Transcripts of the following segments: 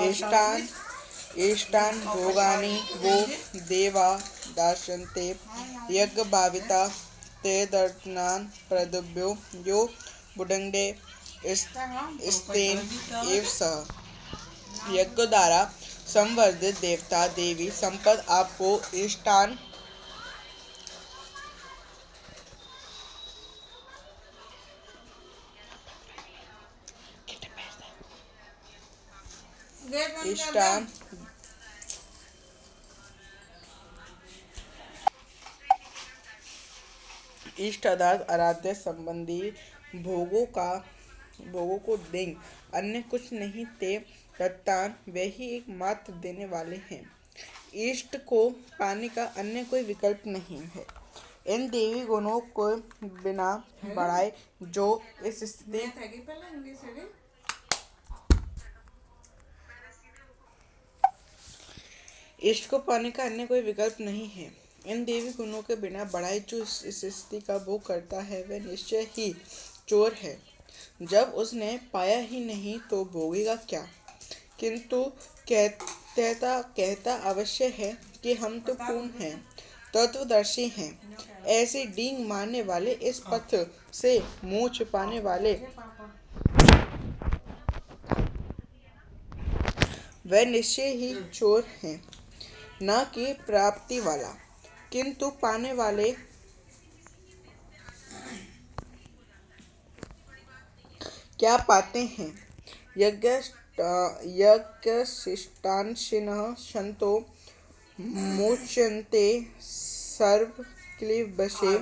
इष्टान इष्टान भोगानि वो देवा दास्यन्ते यज्ञभाविता ते दर्शनान् प्रदुभ्यो यो बुडंगे स्तेन एव सह। यज्ञ द्वारा संवर्धित देवता देवी संपद आपको इष्टान इष्टान इष्ट अर्थात आराध्य संबंधी भोगों को देंगे, अन्य कुछ नहीं ते रत्तान वे ही एकमात्र देने वाले हैं। इष्ट को पाने का अन्य कोई विकल्प नहीं है। इन देवी गुणों को बिना बढ़ाए जो इस स्थिति इष्ट को पाने का अन्य कोई विकल्प नहीं है। इन देवी गुणों के बिना बढ़ाए जो इस स्थिति का भोग करता है वह निश्चय ही चोर है। जब उसने पाया ही नहीं तो भोगेगा क्या। किंतु कहता अवश्य है कि हम तो पूर्ण हैं, तत्वदर्शी हैं। ऐसे डींग मारने वाले, इस पथ से मुंह छिपाने वाले वह निश्चय ही चोर हैं, न कि प्राप्ति वाला। किंतु पाने वाले क्या पाते हैं। यज्ञशिष्टांशिनः सन्तो मुच्यन्ते सर्वक्लेशे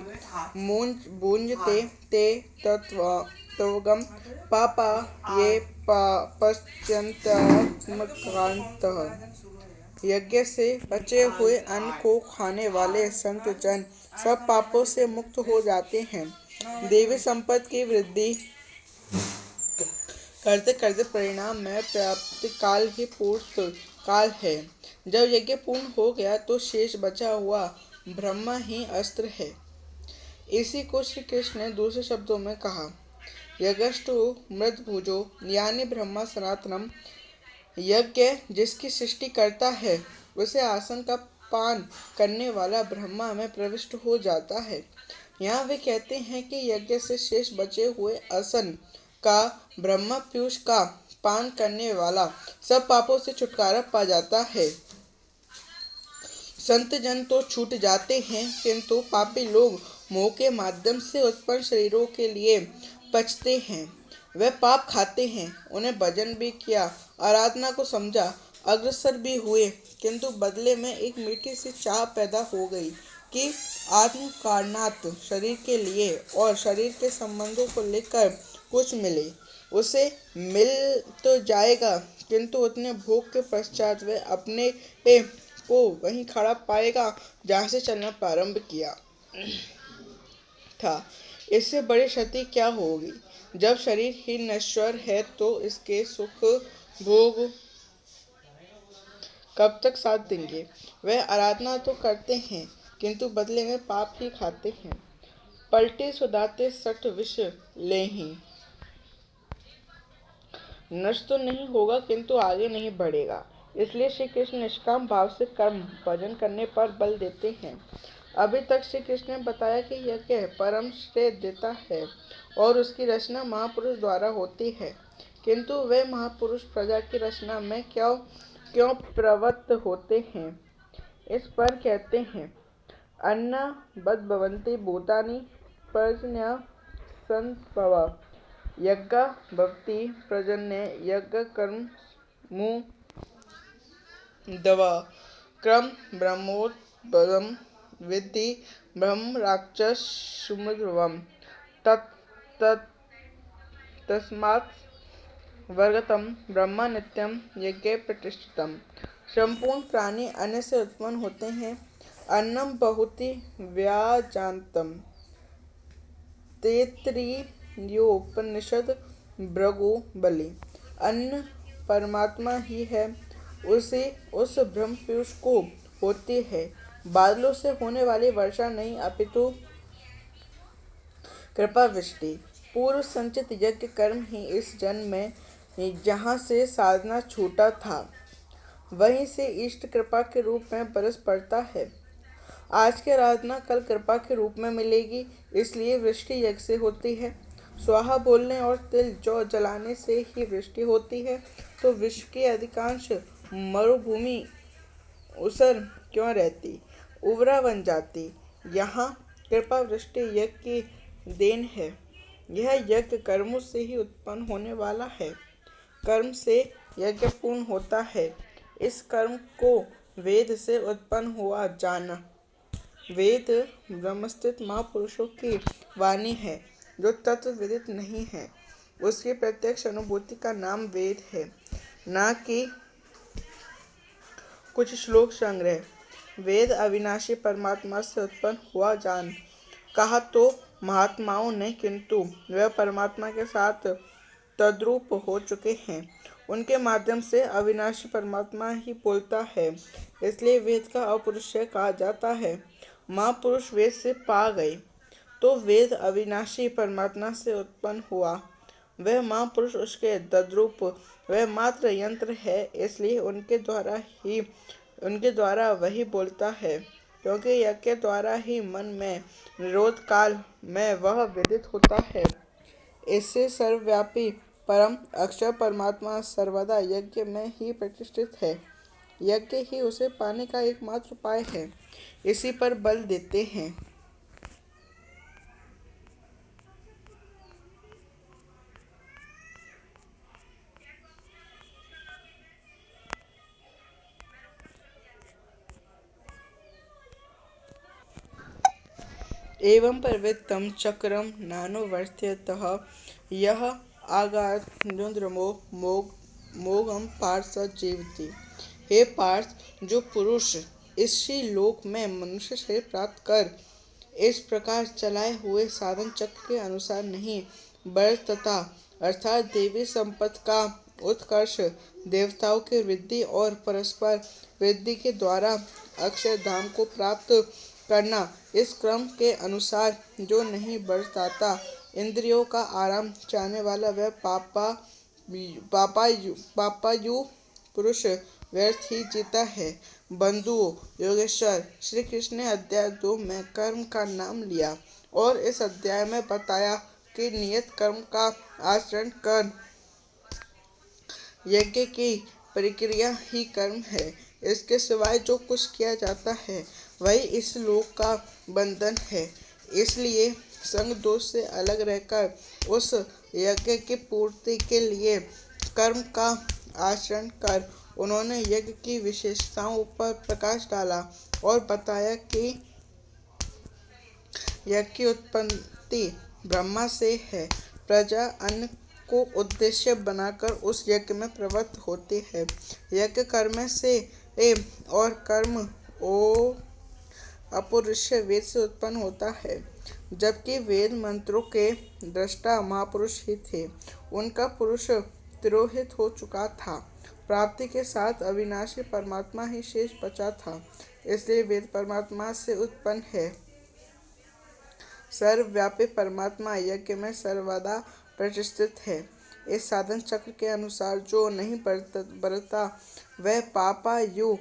भुञ्जते ते तत्त्वगं पापा ये पश्यन्त्यात्मकान्तः। यज्ञ से बचे हुए अन्न को खाने वाले संत जन सब पापों से मुक्त हो जाते हैं। देवी संपत्ति की वृद्धि करते करते परिणाम में प्राप्ति काल ही पूर्ण काल है। जब यज्ञ पूर्ण हो गया तो शेष बचा हुआ ब्रह्मा ही अस्त्र है। इसी को श्री कृष्ण ने दूसरे शब्दों में कहा, यज्ञस्तु मृतभुजो यानी ब्रह्मा सनातनम। यज्ञ जिसकी सृष्टि करता है उसे आसन का पान करने वाला ब्रह्मा में प्रविष्ट हो जाता है। यहाँ वे कहते हैं कि यज्ञ से शेष बचे हुए आसन का ब्रह्मा पीयूष का पान करने वाला सब पापों से छुटकारा पा जाता है। संत जन तो छूट जाते हैं, किंतु पापी लोग मोह के माध्यम से उत्पन्न शरीरों के लिए पचते हैं। वे पाप खाते हैं। उन्हें भजन भी किया, आराधना को समझा, अग्रसर भी हुए, किंतु बदले में एक मीठी सी चाह पैदा हो गई कि आत्म कारणात शरीर के लिए और शरीर के संबंधों को लेकर कुछ मिले। उसे मिल तो जाएगा, किंतु उतने भोग के पश्चात वह अपने को वहीं खड़ा पाएगा जहाँ से चलना प्रारंभ किया था। इससे बड़ी क्षति क्या होगी। जब शरीर ही नश्वर है तो इसके सुख भोग कब तक साथ देंगे। वह आराधना तो करते हैं, किंतु बदले में पाप ही खाते हैं। पलटे सुधाते सठ विष लेहीं। नष्ट तो नहीं होगा, किंतु आगे नहीं बढ़ेगा। इसलिए श्री कृष्ण निष्काम भाव से कर्म भजन करने पर बल देते हैं। अभी तक श्री कृष्ण ने बताया कि यज्ञ परम श्रेय देता है और उसकी रचना महापुरुष द्वारा होती है, किंतु वे महापुरुष प्रजा की रचना में क्यों प्रवृत्त होते हैं। इस पर कहते हैं, अन्ना बद्भवन्ति भूतानि पर्जन्य संभवा यज्ञ भवति प्रजन्य यज्ञ कर्म दवा क्रम ब्रह्मोत्पदम विद्धि ब्रह्म राक्षस सुमध्रुवम तस्मात् वर्गतम ब्रह्मा नित्यम यज्ञ प्रतिष्ठितम। संपूर्ण प्राणी अन्न से उत्पन्न होते हैं। अन्नम बहुति व्याजान्तम तैत्तिरीयोपनिषद भृगु बलि। अन्न परमात्मा ही है, उसे उस ब्रह्म पीयूष को होती है। बादलों से होने वाली वर्षा नहीं, अपितु कृपा वृष्टि। पूर्व संचित यज्ञ कर्म ही इस जन्म में जहाँ से साधना छूटा था वहीं से इष्ट कृपा के रूप में बरस पड़ता है। आज की आराधना कल कृपा के रूप में मिलेगी, इसलिए वृष्टि यज्ञ से होती है। स्वाहा बोलने और तिल जौ जलाने से ही वृष्टि होती है, तो विश्व की अधिकांश मरुभूमि ऊसर क्यों रहती, उर्वरा बन जाती। यहाँ कृपा वृष्टि यज्ञ की देन है। यह यज्ञ कर्मों से ही उत्पन्न होने वाला है। कर्म से यज्ञ पूर्ण होता है। इस कर्म को वेद से उत्पन्न हुआ जाना। वेद ब्रह्मस्थित महापुरुषों की वाणी है। जो तत्व विदित नहीं है उसकी प्रत्यक्ष अनुभूति का नाम वेद है, न कि कुछ श्लोक संग्रह। वेद अविनाशी परमात्मा से उत्पन्न हुआ जान कहा तो महात्माओं ने, किंतु वह परमात्मा के साथ तद्रूप हो चुके हैं। उनके माध्यम से अविनाशी परमात्मा ही बोलता है, इसलिए वेद का अपौरुषेय कहा जाता है। महापुरुष वेद से पा गए तो वेद अविनाशी परमात्मा से उत्पन्न हुआ। वह महापुरुष उसके तद्रूप, वह मात्र यंत्र है, इसलिए उनके द्वारा वही बोलता है, क्योंकि यज्ञ के द्वारा ही मन में निरोध काल में वह विदित होता है। इससे सर्वव्यापी परम अक्षर परमात्मा सर्वदा यज्ञ में ही प्रतिष्ठित है। यज्ञ ही उसे पाने का एकमात्र उपाय है। इसी पर बल देते हैं। एवं प्रवृत्तं चक्रं नानुवर्त्यतः यः आगाद्युन्द्रमो मोघम पार्थ स जीवति। हे पार्थ, जो पुरुष इसी लोक में मनुष्य शरीर प्राप्त कर इस प्रकार चलाए हुए साधन चक्र के अनुसार नहीं बरतता, अर्थात देवी संपत्ति का उत्कर्ष, देवताओं की वृद्धि और परस्पर वृद्धि के द्वारा अक्षरधाम को प्राप्त करना, इस क्रम के अनुसार जो नहीं बरताता, इंद्रियों का आराम चाहने वाला वह पापायु पुरुष व्यर्थ ही जीता है। बंधुओं, योगेश्वर श्री कृष्ण ने अध्याय 2 में कर्म का नाम लिया और इस अध्याय में बताया कि नियत कर्म का आचरण कर यज्ञ की प्रक्रिया ही कर्म है। इसके सिवाय जो कुछ किया जाता है वही इस लोक का बंधन है। इसलिए संग दोष से अलग रहकर उस यज्ञ की पूर्ति के लिए कर्म का आचरण कर उन्होंने यज्ञ की विशेषताओं पर प्रकाश डाला और बताया कि यज्ञ की उत्पत्ति ब्रह्मा से है। प्रजा अन्न को उद्देश्य बनाकर उस यज्ञ में प्रवृत्त होती है। यज्ञ कर्म से और कर्म ओ अपौरुषेय वेद से उत्पन्न होता है, जबकि वेद मंत्रों के दृष्टा महापुरुष ही थे। उनका पुरुष तिरोहित हो चुका था। प्राप्ति के साथ अविनाशी परमात्मा ही शेष बचा था, इसलिए वेद परमात्मा से उत्पन्न है। सर्वव्यापी परमात्मा यज्ञ में सर्वदा प्रतिष्ठित है। इस साधन चक्र के अनुसार जो नहीं बरता वह पापायु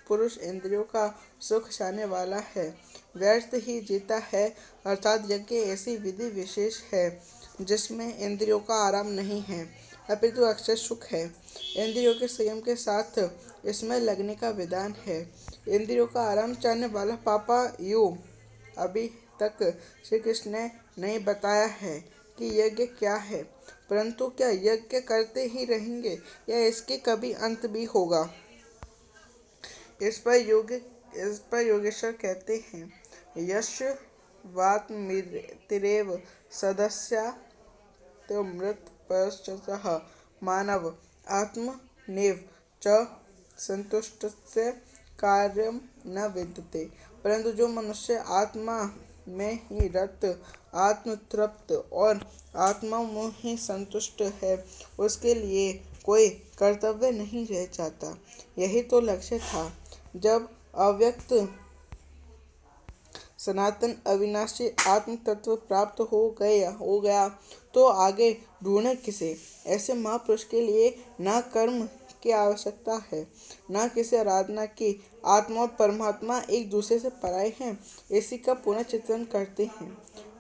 पुरुष इंद्रियों का सुख चाहने वाला है, व्यर्थ ही जीता है। अर्थात यज्ञ ऐसी विधि विशेष है जिसमें इंद्रियों का आराम नहीं है, अपितु अक्षर सुख है। इंद्रियों के संयम के साथ इसमें लगने का विधान है। इंद्रियों का आराम चाहने वाला पापायु। अभी तक श्री कृष्ण ने नहीं बताया है कि यज्ञ क्या है, परंतु क्या यज्ञ करते ही रहेंगे या इसके कभी अंत भी होगा। इस पर योगेश्वर कहते हैं, यश वात्मितिरेव सदस्या मृत पश्चातः मानव आत्मनेव च संतुष्टस्य कार्यम न विद्यते। परंतु जो मनुष्य आत्मा में ही रत, आत्मतृप्त और आत्मा में ही संतुष्ट है, उसके लिए कोई कर्तव्य नहीं रह जाता। यही तो लक्ष्य था। जब अव्यक्त सनातन अविनाशी आत्म तत्व प्राप्त हो गया तो आगे ढूंढे किसे। ऐसे महापुरुष के लिए ना कर्म की आवश्यकता है, ना किसी आराधना की। आत्मा और परमात्मा एक दूसरे से पराये हैं, इसी का पुनर्चिंतन करते हैं।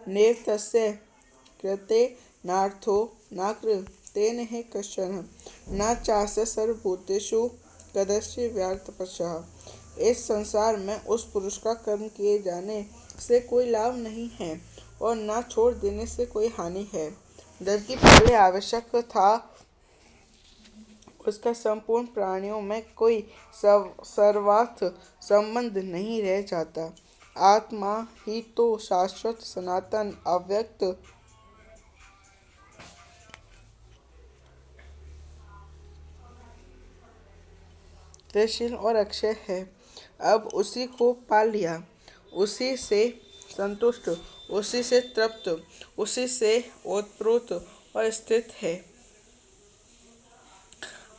नेव तस्य कृते नार्थो न कृतेन हि कश्चन न चास्य सर्वभूतेषु कदाचित् व्यर्थ तपस्या। इस संसार में उस पुरुष का कर्म किए जाने से कोई लाभ नहीं है और न छोड़ देने से कोई हानि है, जबकि पहले आवश्यक था उसका संपूर्ण प्राणियों में कोई सर्वार्थ संबंध नहीं रह जाता। आत्मा ही तो शाश्वत सनातन अव्यक्त त्रिशील और अक्षय है। अब उसी को पा लिया, उसी से संतुष्ट, उसी से तृप्त, उसी से ओतप्रोत और स्थित है।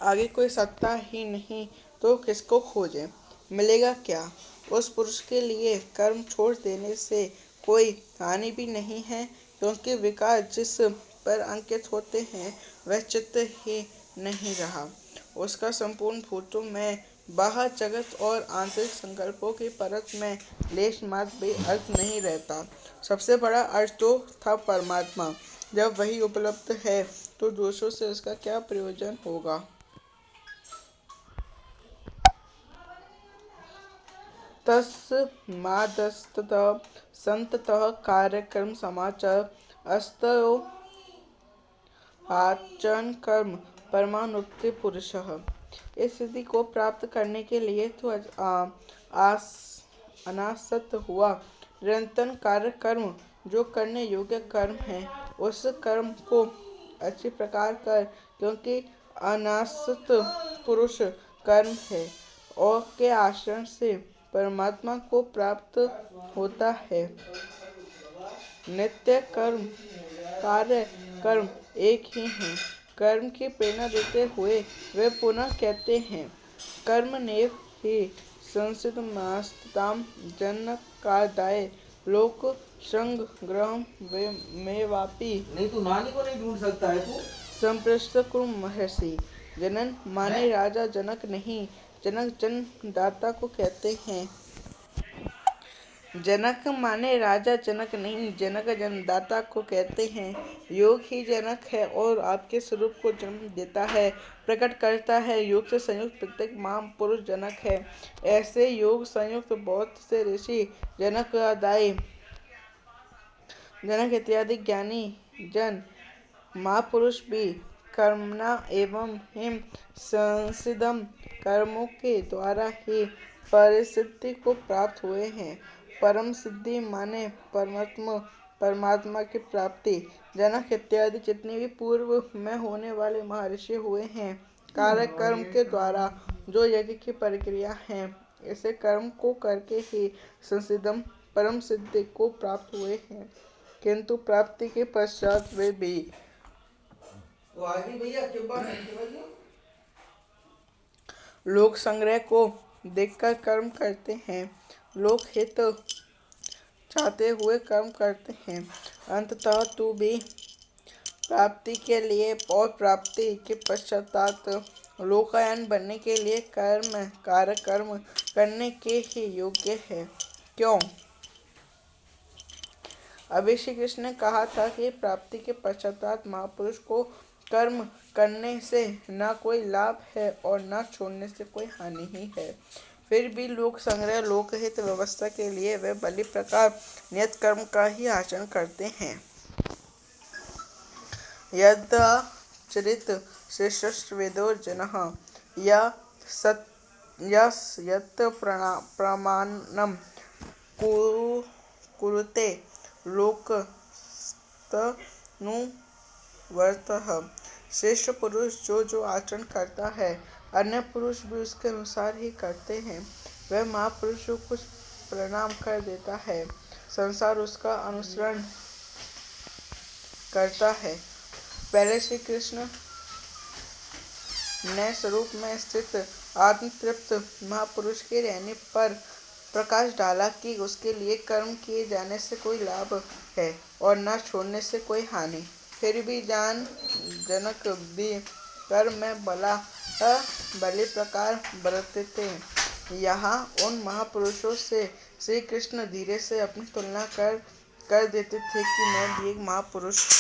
आगे कोई सत्ता ही नहीं तो किसको खोजे, मिलेगा क्या। उस पुरुष के लिए कर्म छोड़ देने से कोई हानि भी नहीं है, क्योंकि विकार जिस पर अंकित होते हैं वह चित्त ही नहीं रहा। उसका संपूर्ण भूतों में, बाहर जगत और आंतरिक संकल्पों की परत में लेश मात्र भी अर्थ नहीं रहता। सबसे बड़ा अर्थ तो था परमात्मा। जब वही उपलब्ध है तो दूसरों से उसका क्या प्रयोजन होगा। तस्मादस्ततः संततः कार्यक्रम समाचार अस्तयो आचरण कर्म परमानुक्ति पुरुषः। इस स्थिति को प्राप्त करने के लिए तो अनासक्त हुआ निरंतर कार्य कर्म जो करने योग्य कर्म है, उस कर्म को अच्छी प्रकार कर, क्योंकि अनासक्त पुरुष कर्म है और के आचरण से परमात्मा को प्राप्त होता है। नित्य कर्म कार्य कर्म एक ही हैं। कर्म की प्रेरणा देते हुए वे पुनः कहते हैं, कर्मण्येव हि संसिद्धमस्तां जन्मकादाय लोक संग्रहं मेवापि नहीं तू नानी को नहीं ढूंढ सकता है तू संप्रष्ट कुरु महर्षि। जनन माने राजा जनक नहीं, जनक जन्मदाता को कहते हैं। जनक माने राजा जनक नहीं, जनक जन्मदाता को कहते हैं। योग ही जनक है और आपके स्वरूप को जन्म देता है, प्रकट करता है। योग से संयुक्त प्रत्येक महापुरुष जनक है। ऐसे योग संयुक्त बहुत से ऋषि जनक इत्यादि ज्ञानी जन महापुरुष भी कर्मणा एवं हिम संसिद्धम कर्मों के द्वारा ही परिसिद्धि को प्राप्त हुए हैं। परम सिद्धि माने परमात्मा की प्राप्ति। जनक इत्यादि जितने भी पूर्व में होने वाले महर्षि हुए हैं, कार्य कर्म के द्वारा जो यज्ञ की प्रक्रिया है, ऐसे कर्म को करके ही संसिद्धम परम सिद्धि को प्राप्त हुए हैं, किंतु प्राप्ति के पश्चात वे भी लोक संग्रह को देखकर कर्म करते हैं, लोक हित चाहते हुए कर्म करते हैं। अंततः तू भी प्राप्ति के लिए और प्राप्ति के पश्चात लोकायन बनने के लिए कार्य कर्म करने के ही योग्य है। क्यों? अभी श्री कृष्ण ने कहा था कि प्राप्ति के पश्चात महापुरुष को कर्म करने से न कोई लाभ है और न छोड़ने से कोई हानि ही है। फिर भी लोक संग्रह लोकहित व्यवस्था के लिए वे भली प्रकार नियत कर्म का ही आचरण करते हैं। यदाचरित श्रेष्ठवेदो जनः यत् प्रमाणं कुरुते लोकस्तनुवर्तः। श्रेष्ठ पुरुष जो आचरण करता है, अन्य पुरुष भी उसके अनुसार ही करते हैं। वह महापुरुष को कुछ प्रणाम कर देता है, संसार उसका अनुसरण करता है। पहले श्री कृष्ण ने स्वरूप में स्थित आत्मतृप्त महापुरुष के रहने पर प्रकाश डाला कि उसके लिए कर्म किए जाने से कोई लाभ है और न छोड़ने से कोई हानि। फिर भी जनक भी कर में भले प्रकार बरतते थे। यहाँ उन महापुरुषों से श्री कृष्ण धीरे से अपनी तुलना कर देते थे कि मैं भी एक महापुरुष हूँ।